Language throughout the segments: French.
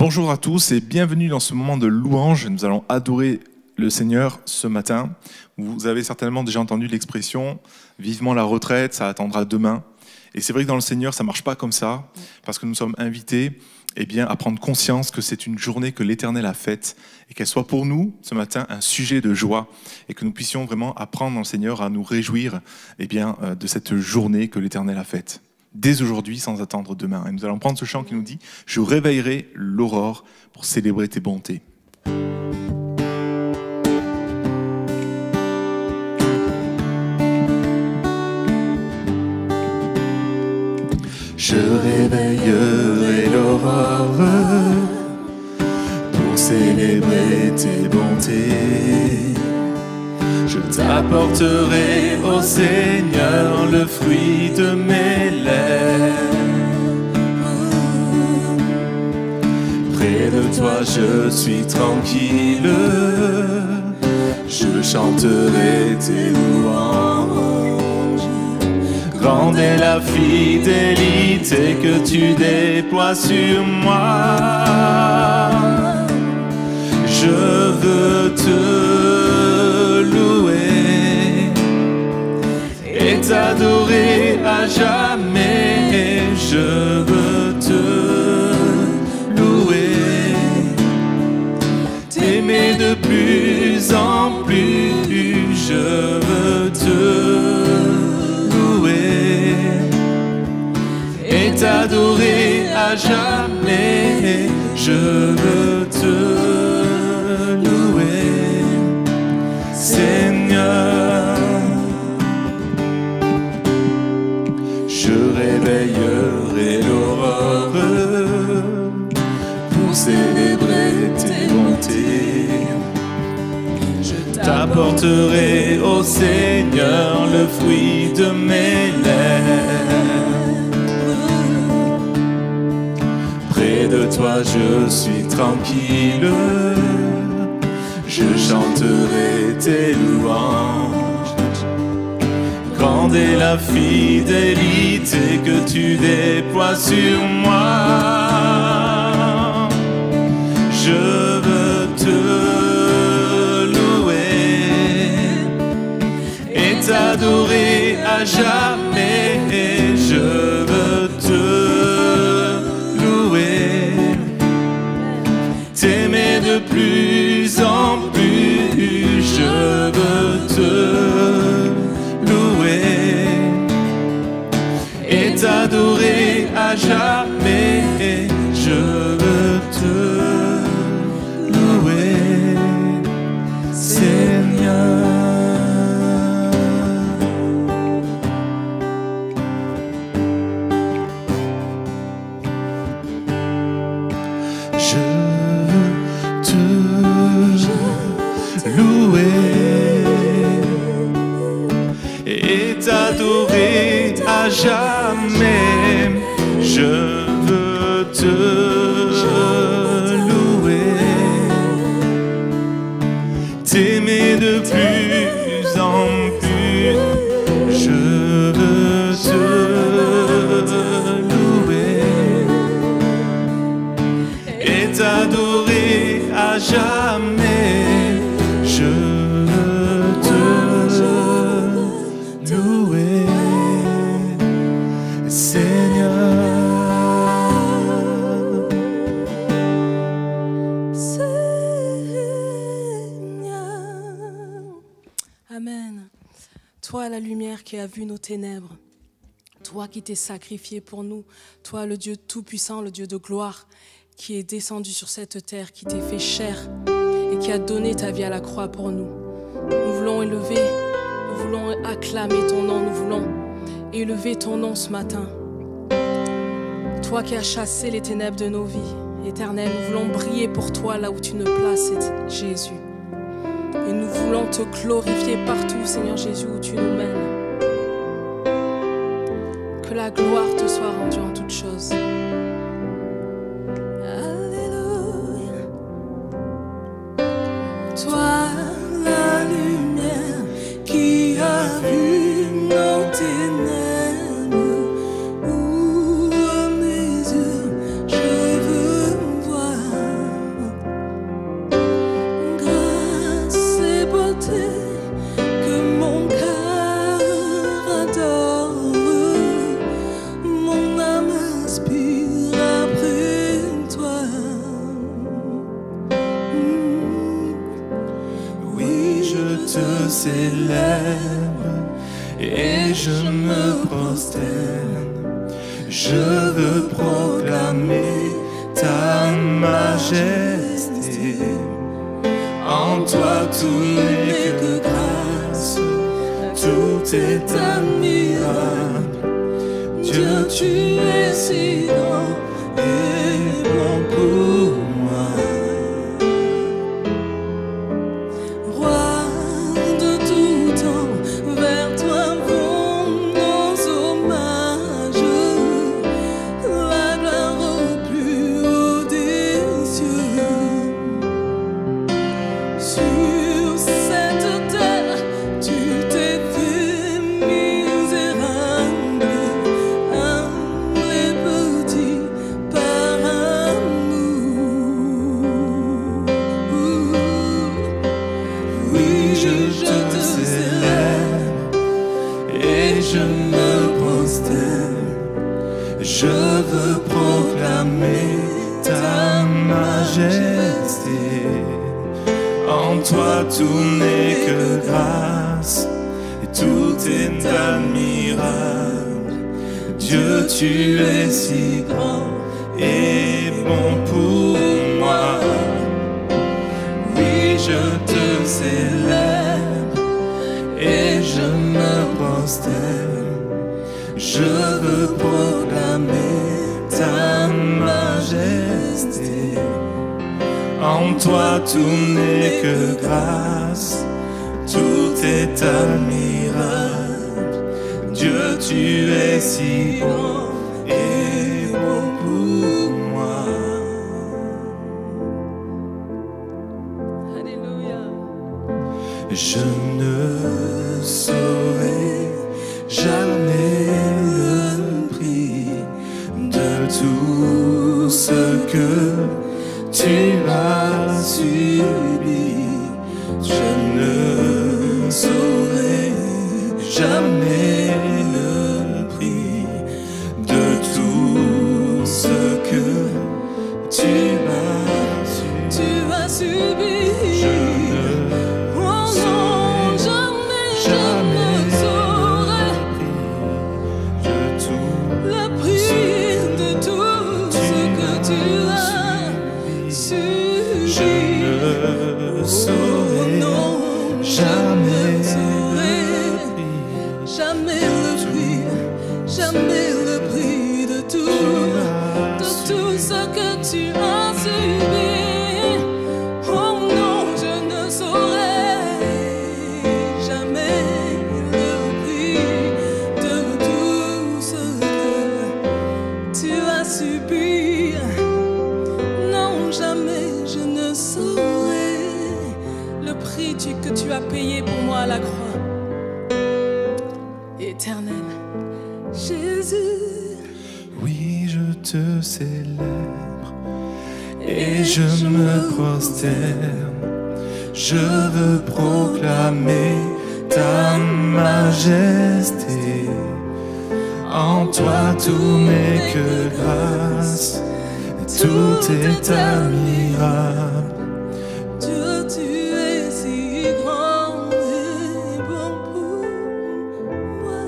Bonjour à tous et bienvenue dans ce moment de louange. Nous allons adorer le Seigneur ce matin. Vous avez certainement déjà entendu l'expression « vivement la retraite, ça attendra demain ». Et c'est vrai que dans le Seigneur, ça ne marche pas comme ça, parce que nous sommes invités à prendre conscience que c'est une journée que l'Éternel a faite et qu'elle soit pour nous, ce matin, un sujet de joie et que nous puissions vraiment apprendre dans le Seigneur à nous réjouir de cette journée que l'Éternel a faite. Dès aujourd'hui, sans attendre demain. Et nous allons prendre ce chant qui nous dit « Je réveillerai l'aurore pour célébrer tes bontés ». Je réveillerai l'aurore pour célébrer tes bontés. Je t'apporterai, ô Seigneur, le fruit de mes lèvres. Près de toi je suis tranquille, je chanterai tes louanges. Grande est la fidélité que tu déploies sur moi. Je veux te louer et t'adorer à jamais. Je veux te louer, t'aimer de plus en plus. Je veux te louer et t'adorer à jamais. Je veux te louer, Seigneur. Je réveillerai l'aurore pour célébrer tes bontés. Je t'apporterai, ô Seigneur, le fruit de mes lèvres. Près de toi je suis tranquille, je chanterai tes louanges. Grande est la fidélité que tu déploies sur moi. Je veux te louer et t'adorer à jamais. Je veux te louer, t'aimer de plus en plus. Je veux te louer et t'adorer à jamais. Je veux te louer, Seigneur. Je veux te louer et t'adorer à jamais. Je veux te louer, t'aimer de plus en plus. Je veux te louer et t'adorer à jamais. Je veux te louer, Seigneur. Amen. Toi, la lumière qui a vu nos ténèbres, toi qui t'es sacrifié pour nous, toi le Dieu tout-puissant, le Dieu de gloire, qui est descendu sur cette terre, qui t'est fait chair et qui a donné ta vie à la croix pour nous. Nous voulons élever, nous voulons acclamer ton nom, nous voulons élever ton nom ce matin. Toi qui as chassé les ténèbres de nos vies, Éternel, nous voulons briller pour toi là où tu nous places, Jésus. Et nous voulons te glorifier partout, Seigneur Jésus, où tu nous mènes. Que la gloire te soit rendue en toutes choses. Alléluia. Toi, la lumière qui a vu nos ténèbres, ouvre mes yeux, je veux voir. je te célèbre et je me prosterne. Je veux proclamer ta majesté. En toi tout n'est que grâce, tout est admirable. Dieu, tu es si grand et bon pour moi. Roi de tout temps, vers toi vont nos hommages. La gloire au plus haut des cieux. Sur cette terre, tu t'es fait misérable, humble et petit par amour. Oui, je te célèbre et je me prosterne. Je veux proclamer ta majesté. En toi tout n'est que grâce et tout est admirable. Dieu, tu es si grand et bon pour moi. Oui, je te célèbre et je me prosterne. Je veux proclamer ta majesté. En toi tout n'est que grâce, tout est admirable. Dieu, tu es si bon et bon pour moi. Alléluia. Je ne saurais jamais le prix de tout ce que tu as subi. Je ne saurais jamais le prix de tout ce que tu as subi. Je ne saurais jamais le prix de tout ce que tu as subi. Je ne saurais jamais le prix de tout ce que tu as subi. Oh non, je ne saurais jamais le prix de tout ce que tu as subi. Non, jamais je ne saurais le prix que tu as payé pour moi à la croix. Éternel Jésus. Oui, je te célèbre et je me prosterne. Je veux proclamer ta majesté. En toi tout n'est que grâce, tout est admirable. Dieu, tu es si grand et bon pour moi.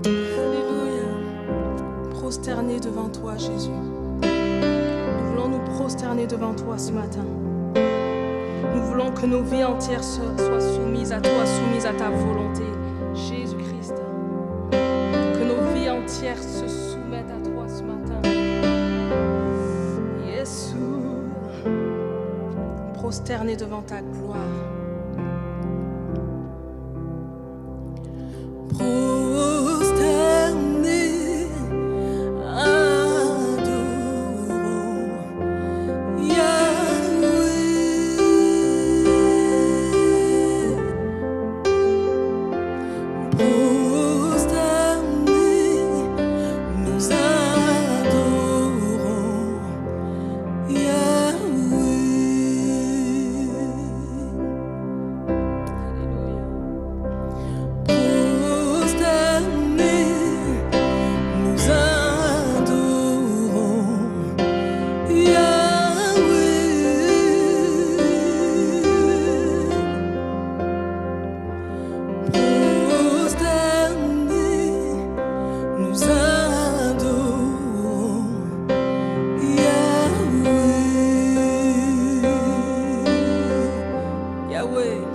Alléluia. Prosterner devant toi, Jésus. Nous voulons nous prosterner devant toi ce matin. Nous voulons que nos vies entières soient soumises à toi, soumises à ta volonté, Jésus-Christ. Que nos vies entières se soumettent à toi ce matin. Jésus. Prosterner devant ta gloire. Prosterner, adorons Yahweh. Prosterner, nous adorons Yahweh. Yahweh.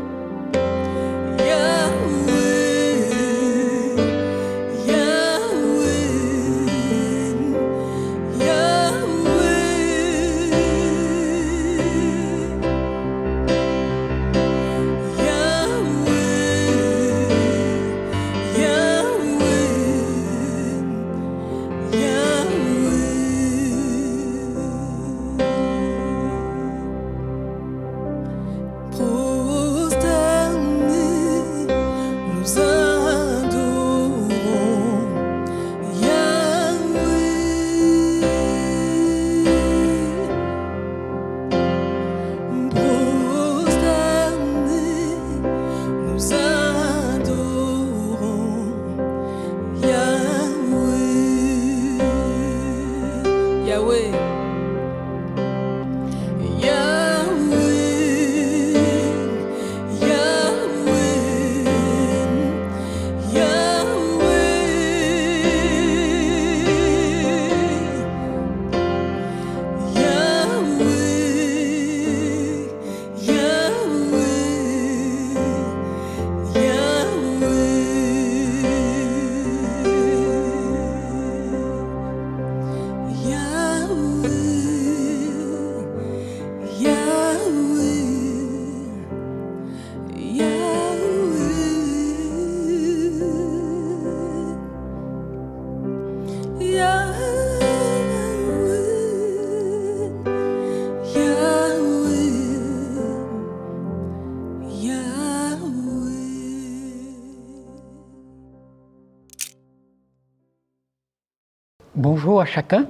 Bonjour à chacun.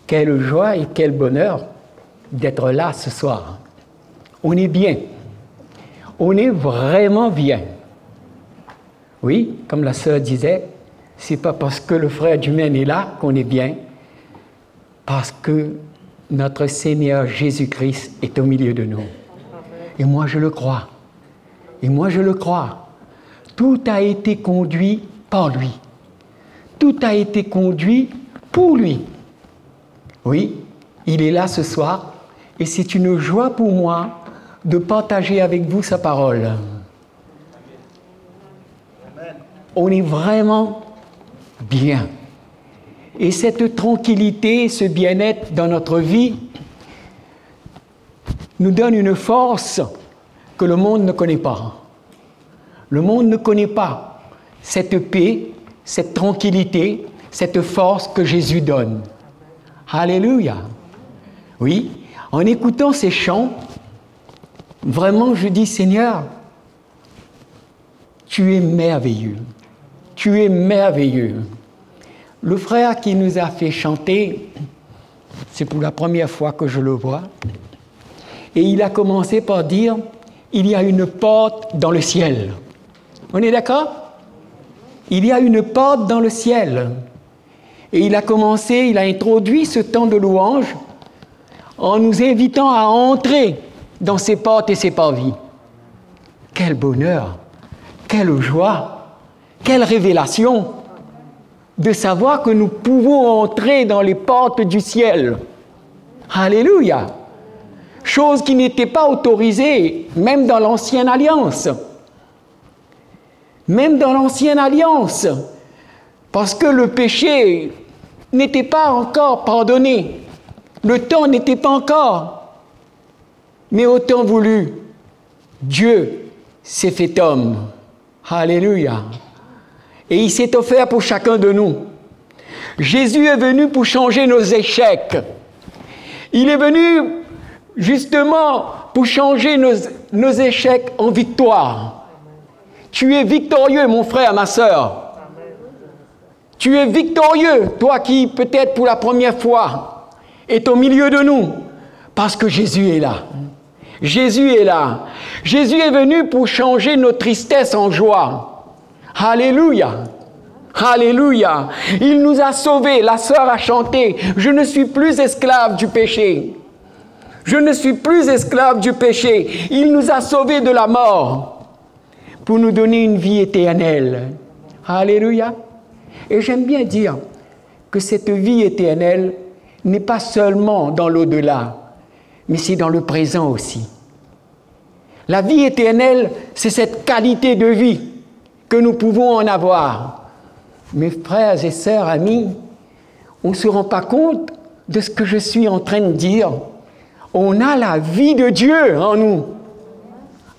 Quelle joie et quel bonheur d'être là ce soir. On est bien. On est vraiment bien. Oui, comme la sœur disait, c'est pas parce que le frère Dumaine est là qu'on est bien, parce que notre Seigneur Jésus-Christ est au milieu de nous. Et moi je le crois. Et moi je le crois. Tout a été conduit par lui. Tout a été conduit pour lui. Oui, il est là ce soir et c'est une joie pour moi de partager avec vous sa parole. On est vraiment bien. Et cette tranquillité, ce bien-être dans notre vie nous donne une force que le monde ne connaît pas. Le monde ne connaît pas cette paix, cette tranquillité, cette force que Jésus donne. Alléluia. Oui, en écoutant ces chants, vraiment je dis, Seigneur, tu es merveilleux. Tu es merveilleux. Le frère qui nous a fait chanter, c'est pour la première fois que je le vois, et il a commencé par dire, il y a une porte dans le ciel. On est d'accord ? Il y a une porte dans le ciel. Et il a introduit ce temps de louange en nous invitant à entrer dans ces portes et ces parvis. Quel bonheur, quelle joie, quelle révélation de savoir que nous pouvons entrer dans les portes du ciel. Alléluia! Chose qui n'était pas autorisée, même dans l'Ancienne Alliance. Même dans l'Ancienne Alliance, parce que le péché n'était pas encore pardonné, le temps n'était pas encore, mais au temps voulu, Dieu s'est fait homme. Alléluia. Et il s'est offert pour chacun de nous. Jésus est venu pour changer nos échecs. Il est venu justement pour changer nos échecs en victoire. Tu es victorieux, mon frère, ma sœur. Tu es victorieux, toi qui, peut-être pour la première fois, est au milieu de nous, parce que Jésus est là. Jésus est là. Jésus est venu pour changer nos tristesses en joie. Alléluia. Alléluia. Il nous a sauvés. La sœur a chanté, « Je ne suis plus esclave du péché. Je ne suis plus esclave du péché. » Il nous a sauvés de la mort pour nous donner une vie éternelle. Alléluia. Et j'aime bien dire que cette vie éternelle n'est pas seulement dans l'au-delà, mais c'est dans le présent aussi. La vie éternelle, c'est cette qualité de vie que nous pouvons en avoir. Mes frères et sœurs, amis, on ne se rend pas compte de ce que je suis en train de dire. On a la vie de Dieu en nous.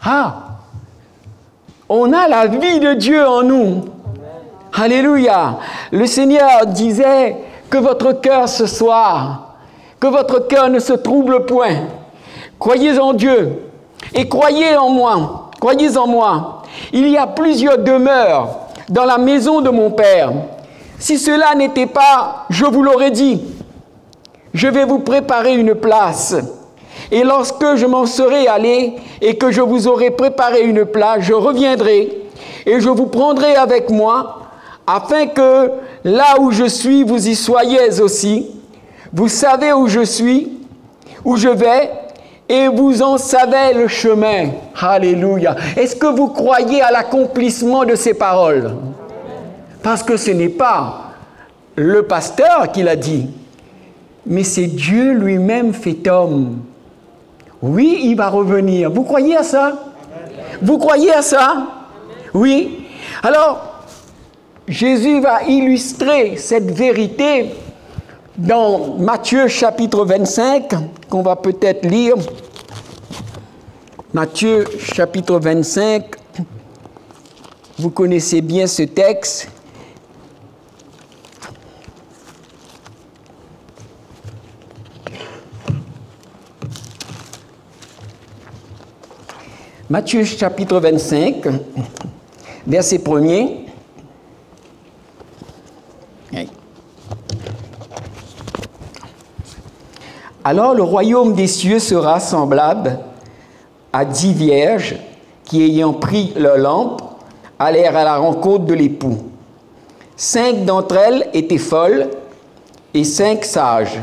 Ah! On a la vie de Dieu en nous. Alléluia! Le Seigneur disait que votre cœur ce soir, que votre cœur ne se trouble point. Croyez en Dieu et croyez en moi. Croyez en moi. Il y a plusieurs demeures dans la maison de mon Père. Si cela n'était pas, je vous l'aurais dit. Je vais vous préparer une place. Et lorsque je m'en serai allé et que je vous aurai préparé une place, je reviendrai et je vous prendrai avec moi, afin que là où je suis, vous y soyez aussi. Vous savez où je suis, où je vais, et vous en savez le chemin. Alléluia. Est-ce que vous croyez à l'accomplissement de ces paroles? Parce que ce n'est pas le pasteur qui l'a dit, mais c'est Dieu lui-même fait homme. Oui, il va revenir. Vous croyez à ça? Vous croyez à ça? Oui. Alors, Jésus va illustrer cette vérité dans Matthieu chapitre 25, qu'on va peut-être lire. Matthieu chapitre 25, vous connaissez bien ce texte. Matthieu chapitre 25, verset 1er. Alors le royaume des cieux sera semblable à 10 vierges qui, ayant pris leur lampe, allèrent à la rencontre de l'époux. 5 d'entre elles étaient folles et 5 sages.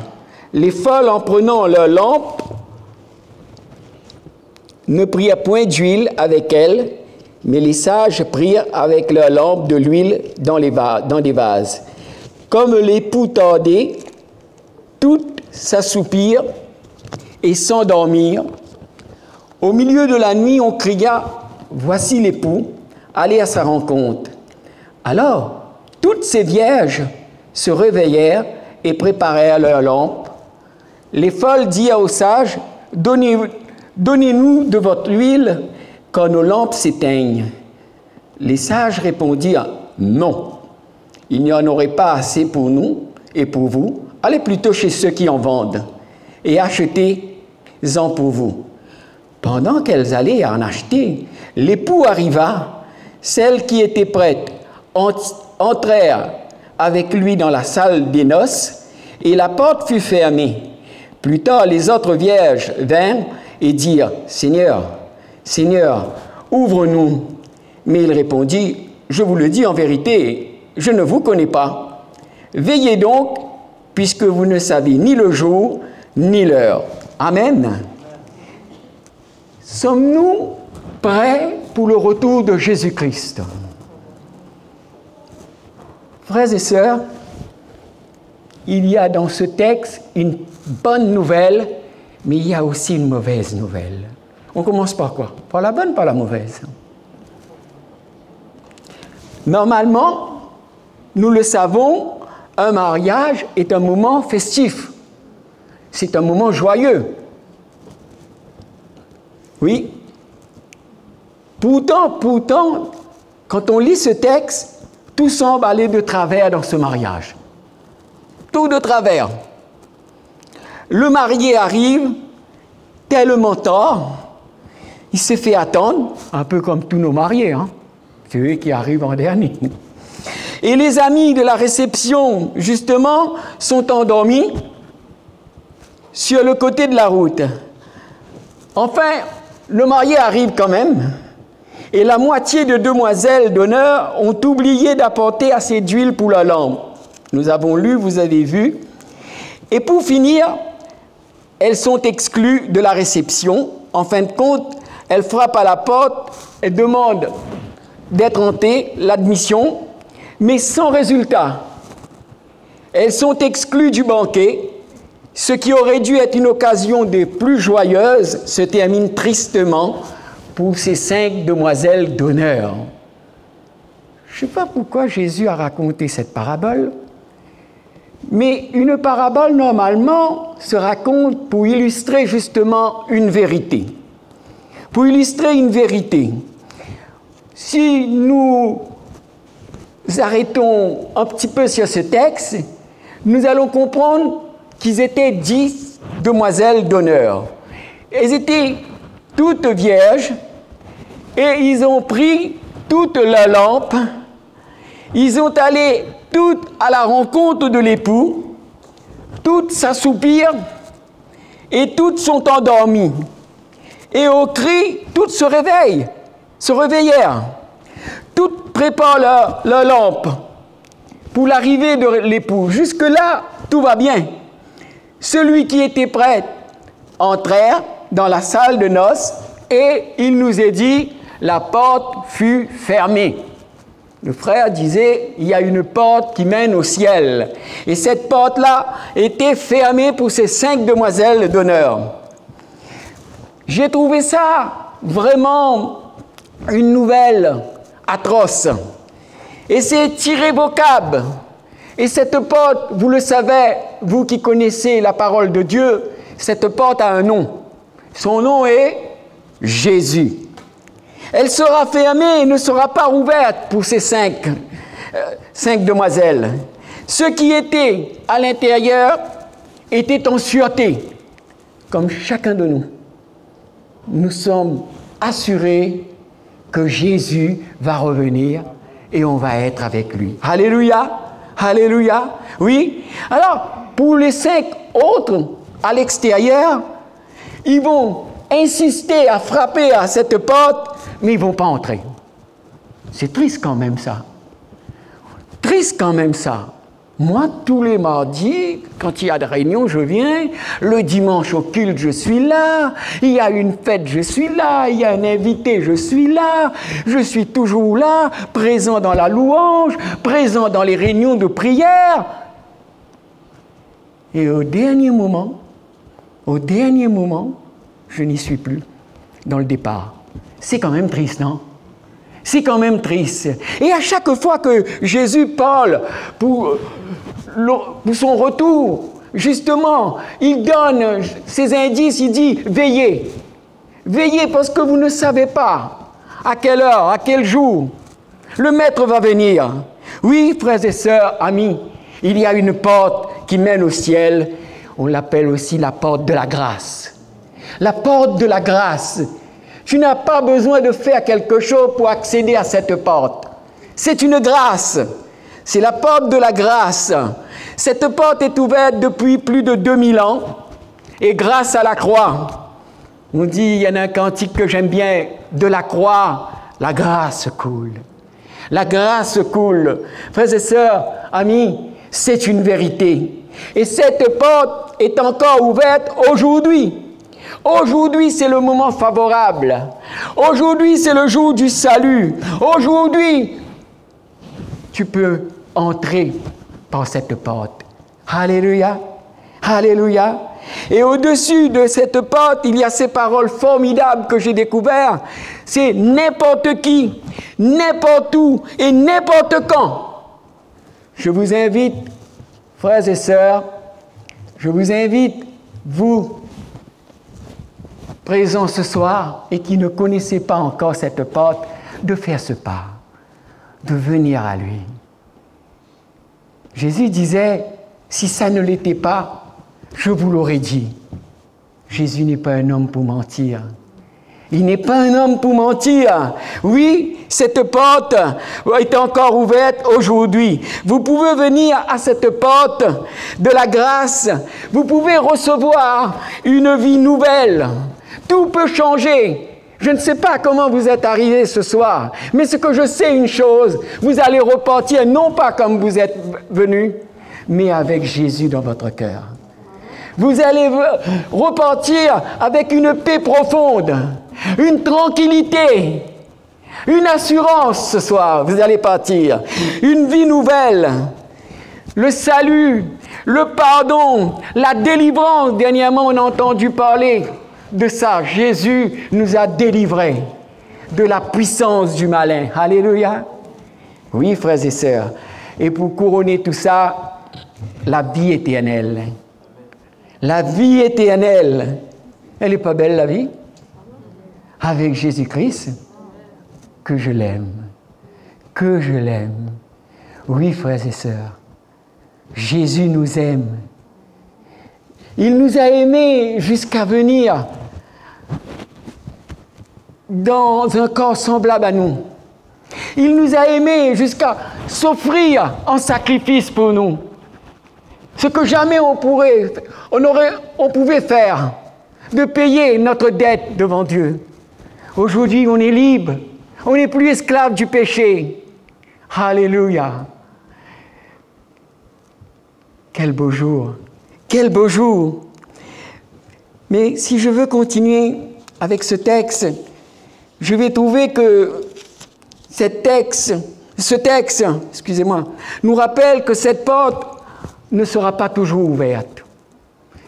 Les folles, en prenant leur lampe, ne prirent point d'huile avec elles, mais les sages prirent avec leur lampe de l'huile dans des vases. Comme l'époux tardait, toutes s'assoupirent et s'endormirent. Au milieu de la nuit, on cria « Voici l'époux, allez à sa rencontre ». Alors, toutes ces vierges se réveillèrent et préparèrent leurs lampes. Les folles dirent aux sages « Donnez-nous de votre huile, quand nos lampes s'éteignent. » Les sages répondirent « Non, il n'y en aurait pas assez pour nous et pour vous. Allez plutôt chez ceux qui en vendent et achetez-en pour vous. » Pendant qu'elles allaient en acheter, l'époux arriva. Celles qui étaient prêtes entrèrent avec lui dans la salle des noces et la porte fut fermée. Plus tard, les autres vierges vinrent et dirent « Seigneur, Seigneur, ouvre-nous. » Mais il répondit « Je vous le dis en vérité, je ne vous connais pas. Veillez donc, puisque vous ne savez ni le jour ni l'heure. » Amen. Sommes-nous prêts pour le retour de Jésus-Christ? Frères et sœurs, il y a dans ce texte une bonne nouvelle, mais il y a aussi une mauvaise nouvelle. On commence par quoi? Par la bonne, par la mauvaise. Normalement, nous le savons, un mariage est un moment festif. C'est un moment joyeux. Oui. Pourtant, quand on lit ce texte, tout semble aller de travers dans ce mariage. Tout de travers. Le marié arrive, tellement tard, il s'est fait attendre, un peu comme tous nos mariés, hein? C'est eux qui arrivent en dernier. Et les amis de la réception, justement, sont endormis sur le côté de la route. Enfin, le marié arrive quand même, et la moitié de demoiselles d'honneur ont oublié d'apporter assez d'huile pour la lampe. Nous avons lu, vous avez vu. Et pour finir, elles sont exclues de la réception. En fin de compte, elles frappent à la porte, elles demandent d'être hantées, l'admission, mais sans résultat. Elles sont exclues du banquet. Ce qui aurait dû être une occasion des plus joyeuses se termine tristement pour ces 5 demoiselles d'honneur. Je ne sais pas pourquoi Jésus a raconté cette parabole, mais une parabole, normalement, se raconte pour illustrer justement une vérité. Pour illustrer une vérité. Si nous arrêtons un petit peu sur ce texte, nous allons comprendre qu'ils étaient 10 demoiselles d'honneur. Elles étaient toutes vierges et ils ont pris toutes leurs lampes. Ils ont allé toutes à la rencontre de l'époux. Toutes s'assoupirent et toutes sont endormies. Et au cri, toutes se réveillèrent. Toutes préparent leur lampe pour l'arrivée de l'époux. Jusque-là, tout va bien. Celui qui était prêt entrèrent dans la salle de noces et il nous est dit, la porte fut fermée. Le frère disait, il y a une porte qui mène au ciel. Et cette porte-là était fermée pour ces 5 demoiselles d'honneur. J'ai trouvé ça vraiment une nouvelle atroce. Et c'est irrévocable. Et cette porte, vous le savez, vous qui connaissez la parole de Dieu, cette porte a un nom. Son nom est Jésus. Elle sera fermée et ne sera pas rouverte pour ces 5 demoiselles. Ceux qui étaient à l'intérieur étaient en sûreté, comme chacun de nous. Nous sommes assurés que Jésus va revenir et on va être avec lui. Alléluia, alléluia, oui. Alors, pour les 5 autres à l'extérieur, ils vont insister à frapper à cette porte, mais ils ne vont pas entrer. C'est triste quand même ça. Triste quand même ça. Moi, tous les mardis, quand il y a des réunions, je viens. Le dimanche au culte, je suis là. Il y a une fête, je suis là. Il y a un invité, je suis là. Je suis toujours là, présent dans la louange, présent dans les réunions de prière. Et au dernier moment, je n'y suis plus dans le départ. C'est quand même triste, non? C'est quand même triste. Et à chaque fois que Jésus parle pour son retour, justement, il donne ces indices, il dit « Veillez ». Veillez parce que vous ne savez pas à quelle heure, à quel jour le Maître va venir. Oui, frères et sœurs, amis, il y a une porte qui mène au ciel. On l'appelle aussi la porte de la grâce. La porte de la grâce. Tu n'as pas besoin de faire quelque chose pour accéder à cette porte. C'est une grâce. C'est la porte de la grâce. Cette porte est ouverte depuis plus de 2000 ans. Et grâce à la croix, on dit, il y en a un cantique que j'aime bien, de la croix, la grâce coule. La grâce coule. Frères et sœurs, amis, c'est une vérité. Et cette porte est encore ouverte aujourd'hui. Aujourd'hui, c'est le moment favorable. Aujourd'hui, c'est le jour du salut. Aujourd'hui, tu peux entrer par cette porte. Alléluia, alléluia. Et au-dessus de cette porte, il y a ces paroles formidables que j'ai découvertes. C'est n'importe qui, n'importe où et n'importe quand. Je vous invite, frères et sœurs, je vous invite, vous, présents ce soir et qui ne connaissez pas encore cette porte, de faire ce pas, de venir à lui. Jésus disait, si ça ne l'était pas, je vous l'aurais dit. Jésus n'est pas un homme pour mentir. Il n'est pas un homme pour mentir. Oui, cette porte est encore ouverte aujourd'hui. Vous pouvez venir à cette porte de la grâce. Vous pouvez recevoir une vie nouvelle. Tout peut changer. Je ne sais pas comment vous êtes arrivés ce soir, mais ce que je sais une chose, vous allez repartir non pas comme vous êtes venus, mais avec Jésus dans votre cœur. Vous allez repartir avec une paix profonde, une tranquillité, une assurance ce soir. Vous allez partir, une vie nouvelle, le salut, le pardon, la délivrance. Dernièrement, on a entendu parler de ça. Jésus nous a délivrés. de la puissance du malin. Alléluia. Oui, frères et sœurs. Et pour couronner tout ça, la vie éternelle. La vie éternelle. Elle n'est pas belle, la vie? Avec Jésus-Christ, que je l'aime. Que je l'aime. Oui, frères et sœurs. Jésus nous aime. Il nous a aimés jusqu'à venir dans un corps semblable à nous. Il nous a aimés jusqu'à s'offrir en sacrifice pour nous. Ce que jamais on pouvait faire, de payer notre dette devant Dieu. Aujourd'hui, on est libre. On n'est plus esclave du péché. Alléluia. Quel beau jour. Quel beau jour. Mais si je veux continuer avec ce texte, je vais trouver que ce texte, excusez-moi, nous rappelle que cette porte ne sera pas toujours ouverte.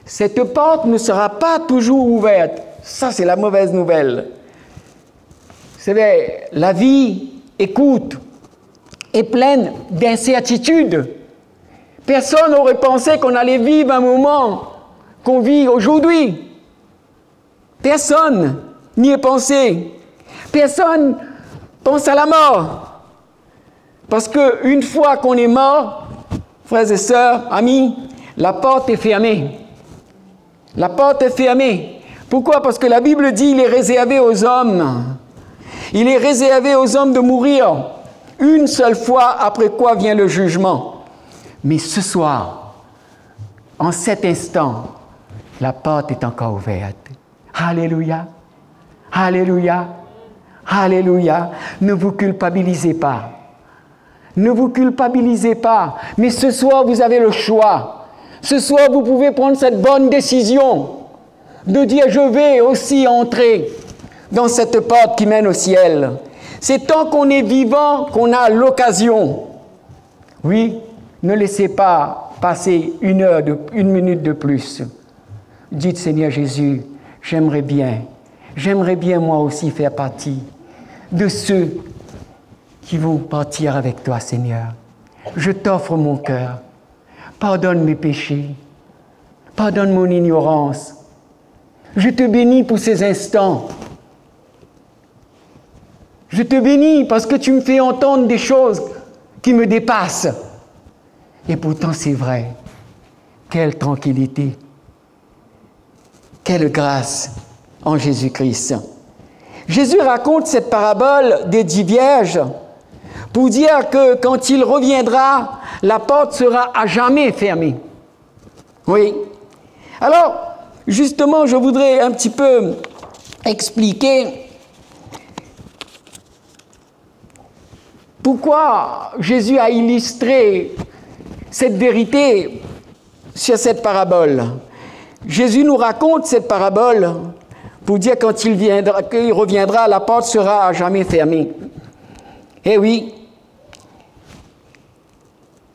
Cette porte ne sera pas toujours ouverte. Ça, c'est la mauvaise nouvelle. Vous savez, la vie, écoute, est pleine d'incertitudes. Personne n'aurait pensé qu'on allait vivre un moment qu'on vit aujourd'hui. Personne n'y est pensé. Personne pense à la mort. Parce qu'une fois qu'on est mort, frères et sœurs, amis, la porte est fermée. La porte est fermée. Pourquoi? Parce que la Bible dit qu'il est réservé aux hommes. Il est réservé aux hommes de mourir une seule fois, après quoi vient le jugement. Mais ce soir, en cet instant, la porte est encore ouverte. Alléluia. Alléluia. Alléluia. Ne vous culpabilisez pas. Ne vous culpabilisez pas. Mais ce soir, vous avez le choix. Ce soir, vous pouvez prendre cette bonne décision de dire « Je vais aussi entrer dans cette porte qui mène au ciel ». C'est tant qu'on est vivant qu'on a l'occasion. Oui, ne laissez pas passer une minute de plus. Dites « Seigneur Jésus, j'aimerais bien moi aussi faire partie de ceux qui vont partir avec toi, Seigneur. Je t'offre mon cœur. Pardonne mes péchés. Pardonne mon ignorance. Je te bénis pour ces instants. Je te bénis parce que tu me fais entendre des choses qui me dépassent. Et pourtant, c'est vrai. Quelle tranquillité. Quelle grâce en Jésus-Christ. Jésus raconte cette parabole des 10 vierges pour dire que quand il reviendra, la porte sera à jamais fermée. Oui. Alors, justement, je voudrais un petit peu expliquer pourquoi Jésus a illustré cette vérité sur cette parabole. Jésus nous raconte cette parabole pour dire quand qu'il reviendra, la porte sera à jamais fermée. Eh oui.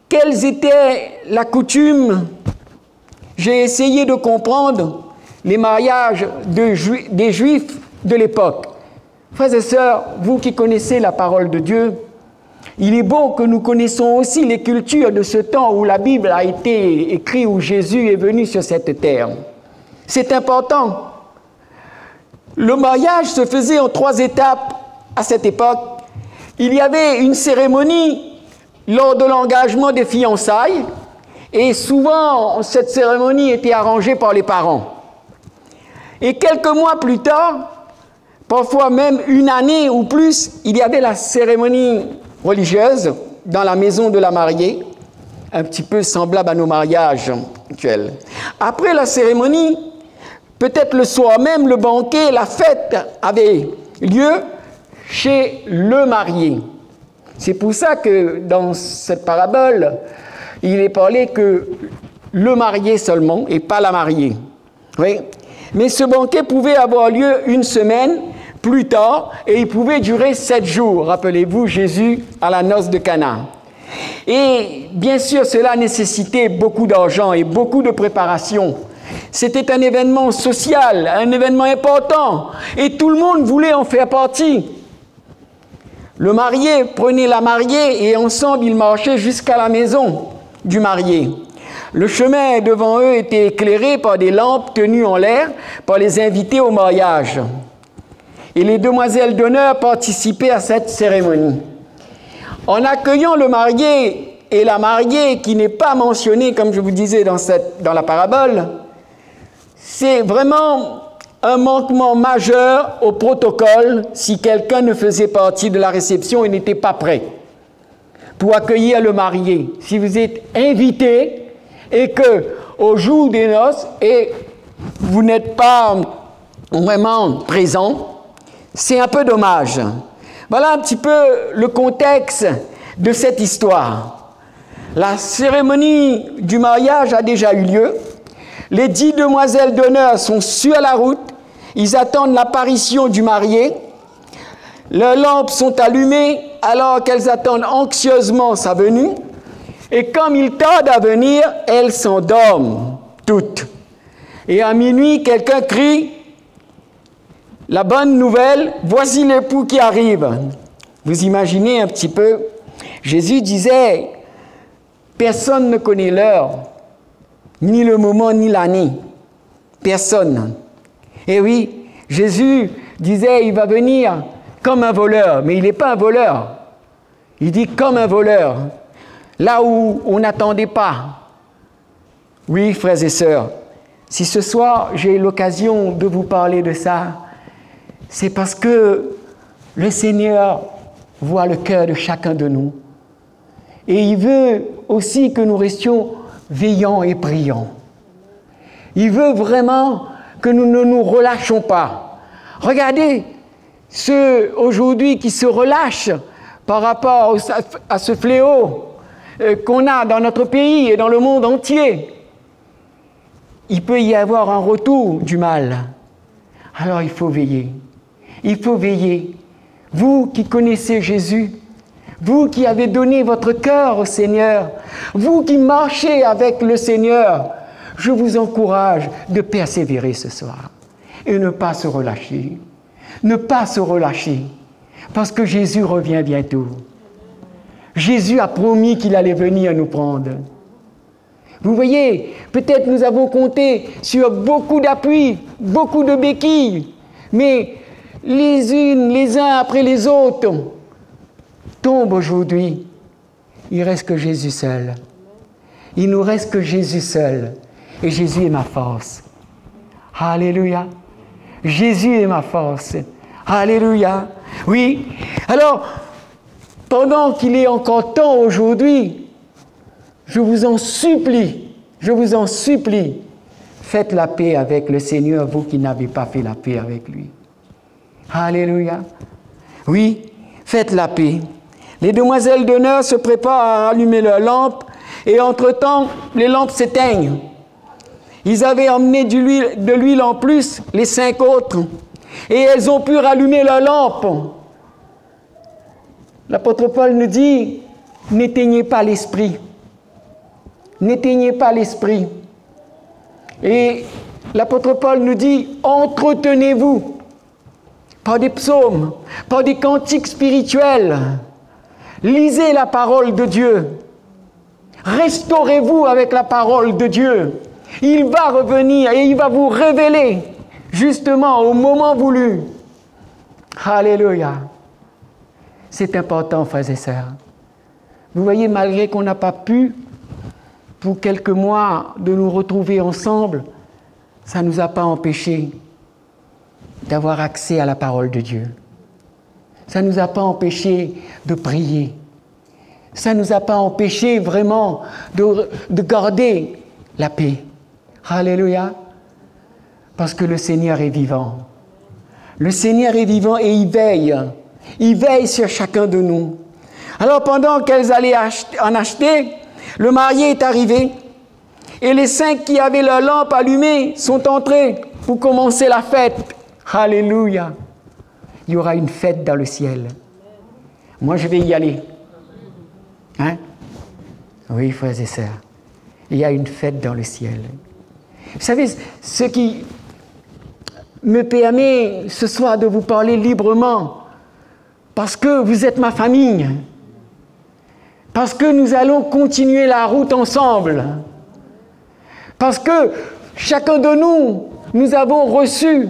Quelles étaient la coutume? J'ai essayé de comprendre les mariages des Juifs de l'époque. Frères et sœurs, vous qui connaissez la parole de Dieu, il est bon que nous connaissons aussi les cultures de ce temps où la Bible a été écrite, où Jésus est venu sur cette terre. C'est important. Le mariage se faisait en 3 étapes à cette époque. Il y avait une cérémonie lors de l'engagement des fiançailles, et souvent cette cérémonie était arrangée par les parents. Et quelques mois plus tard, parfois même une année ou plus, il y avait la cérémonie religieuse dans la maison de la mariée, un petit peu semblable à nos mariages actuels. Après la cérémonie, peut-être le soir même, le banquet, la fête avait lieu chez le marié. C'est pour ça que dans cette parabole, il est parlé que le marié seulement et pas la mariée. Oui. Mais ce banquet pouvait avoir lieu une semaine plus tard et il pouvait durer 7 jours. Rappelez-vous Jésus à la noce de Cana. Et bien sûr, cela nécessitait beaucoup d'argent et beaucoup de préparation. C'était un événement social, un événement important et tout le monde voulait en faire partie. Le marié prenait la mariée et ensemble ils marchaient jusqu'à la maison du marié. Le chemin devant eux était éclairé par des lampes tenues en l'air par les invités au mariage. Et les demoiselles d'honneur participaient à cette cérémonie. En accueillant le marié et la mariée, qui n'est pas mentionné, comme je vous disais dans la parabole, c'est vraiment un manquement majeur au protocole si quelqu'un ne faisait partie de la réception et n'était pas prêt pour accueillir le marié. Si vous êtes invité et que au jour des noces et vous n'êtes pas vraiment présent, c'est un peu dommage. Voilà un petit peu le contexte de cette histoire. La cérémonie du mariage a déjà eu lieu. Les 10 demoiselles d'honneur sont sur la route. Ils attendent l'apparition du marié. Leurs lampes sont allumées alors qu'elles attendent anxieusement sa venue. Et comme il tarde à venir, elles s'endorment toutes. Et à minuit, quelqu'un crie « La bonne nouvelle, voici l'époux qui arrive ». Vous imaginez un petit peu, Jésus disait « Personne ne connaît l'heure, ni le moment, ni l'année. Personne. » Et oui, Jésus disait, il va venir comme un voleur, mais il n'est pas un voleur. Il dit comme un voleur, là où on n'attendait pas. Oui, frères et sœurs, si ce soir j'ai l'occasion de vous parler de ça, c'est parce que le Seigneur voit le cœur de chacun de nous. Et il veut aussi que nous restions veillants et priants. Il veut vraiment que nous ne nous relâchons pas. Regardez ceux aujourd'hui qui se relâchent par rapport à ce fléau qu'on a dans notre pays et dans le monde entier. Il peut y avoir un retour du mal. Alors il faut veiller. Il faut veiller. Vous qui connaissez Jésus, vous qui avez donné votre cœur au Seigneur, vous qui marchez avec le Seigneur, je vous encourage de persévérer ce soir et ne pas se relâcher. Ne pas se relâcher parce que Jésus revient bientôt. Jésus a promis qu'il allait venir nous prendre. Vous voyez, peut-être nous avons compté sur beaucoup d'appuis, beaucoup de béquilles, mais les uns après les autres tombent aujourd'hui. Il ne reste que Jésus seul. Il nous reste que Jésus seul. Et Jésus est ma force. Alléluia. Jésus est ma force. Alléluia. Oui. Alors, pendant qu'il est encore temps aujourd'hui, je vous en supplie, faites la paix avec le Seigneur, vous qui n'avez pas fait la paix avec lui. Alléluia. Oui, faites la paix. Les demoiselles d'honneur se préparent à allumer leurs lampes et entre-temps, les lampes s'éteignent. Ils avaient emmené de l'huile en plus, les 5 autres, et elles ont pu rallumer leurs lampes. L'apôtre Paul nous dit, n'éteignez pas l'esprit. N'éteignez pas l'esprit. Et l'apôtre Paul nous dit, entretenez-vous par des psaumes, par des cantiques spirituels. Lisez la parole de Dieu. Restaurez-vous avec la parole de Dieu. Il va revenir et il va vous révéler justement au moment voulu. Alléluia. C'est important, frères et sœurs. Vous voyez, malgré qu'on n'a pas pu, pour quelques mois, de nous retrouver ensemble, ça ne nous a pas empêchés d'avoir accès à la parole de Dieu. Ça ne nous a pas empêchés de prier. Ça ne nous a pas empêchés vraiment de garder la paix. Alléluia. Parce que le Seigneur est vivant. Le Seigneur est vivant et il veille. Il veille sur chacun de nous. Alors pendant qu'elles allaient en acheter, le marié est arrivé et les 5 qui avaient leur lampe allumée sont entrés pour commencer la fête. Alléluia. Il y aura une fête dans le ciel. Moi, je vais y aller. Hein? Oui, frères et sœurs. Il y a une fête dans le ciel. Vous savez, ce qui me permet ce soir de vous parler librement Parce que vous êtes ma famille. Parce que nous allons continuer la route ensemble. Parce que chacun de nous, nous avons reçu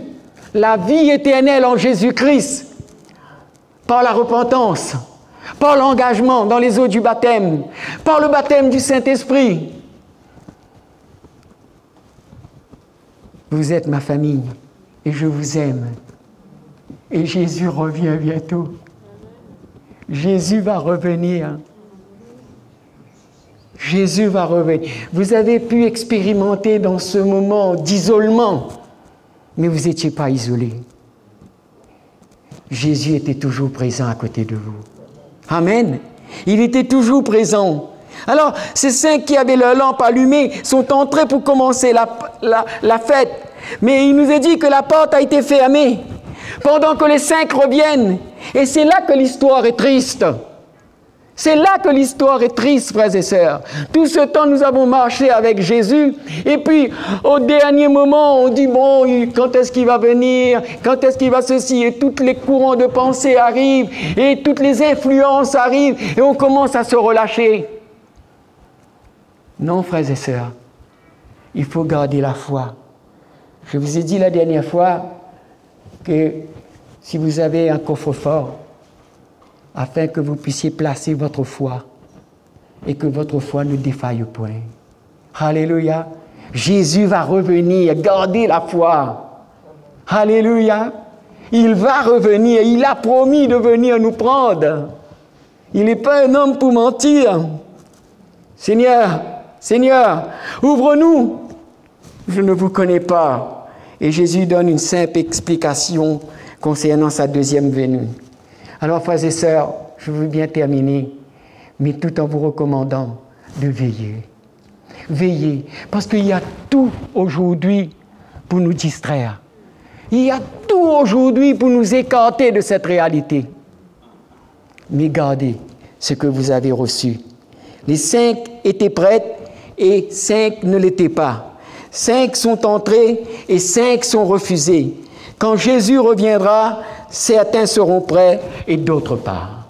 la vie éternelle en Jésus-Christ par la repentance, par l'engagement dans les eaux du baptême, par le baptême du Saint-Esprit. Vous êtes ma famille et je vous aime. Et Jésus revient bientôt. Jésus va revenir. Jésus va revenir. Vous avez pu expérimenter dans ce moment d'isolement, mais vous n'étiez pas isolé. Jésus était toujours présent à côté de vous. Amen. Il était toujours présent. Alors, ces 5 qui avaient leur lampe allumée sont entrés pour commencer la fête. Mais il nous est dit que la porte a été fermée pendant que les 5 reviennent. Et c'est là que l'histoire est triste. C'est là que l'histoire est triste, frères et sœurs. Tout ce temps, nous avons marché avec Jésus. Et puis, au dernier moment, on dit, bon, quand est-ce qu'il va venir? Quand est-ce qu'il va ceci? Et tous les courants de pensée arrivent. Et toutes les influences arrivent. Et on commence à se relâcher. Non, frères et sœurs, il faut garder la foi. Je vous ai dit la dernière fois que si vous avez un coffre-fort, afin que vous puissiez placer votre foi et que votre foi ne défaille point. Alléluia. Jésus va revenir. Gardez la foi. Alléluia. Il va revenir. Il a promis de venir nous prendre. Il n'est pas un homme pour mentir. Seigneur, Seigneur, ouvre-nous. Je ne vous connais pas. Et Jésus donne une simple explication concernant sa deuxième venue. Alors, frères et sœurs, je veux bien terminer, mais tout en vous recommandant de veiller. Veillez, parce qu'il y a tout aujourd'hui pour nous distraire. Il y a tout aujourd'hui pour nous écarter de cette réalité. Mais gardez ce que vous avez reçu. Les 5 étaient prêtes et 5 ne l'étaient pas. 5 sont entrés et 5 sont refusés. Quand Jésus reviendra, certains seront prêts et d'autres pas.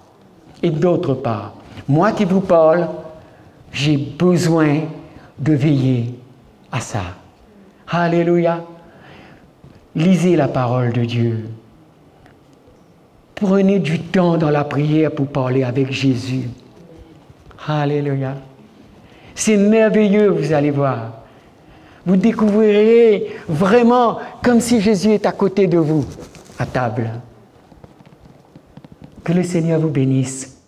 Et d'autres pas. Moi qui vous parle, j'ai besoin de veiller à ça. Alléluia. Lisez la parole de Dieu. Prenez du temps dans la prière pour parler avec Jésus. Alléluia. C'est merveilleux, vous allez voir. Vous découvrirez vraiment comme si Jésus est à côté de vous, à table. Que le Seigneur vous bénisse.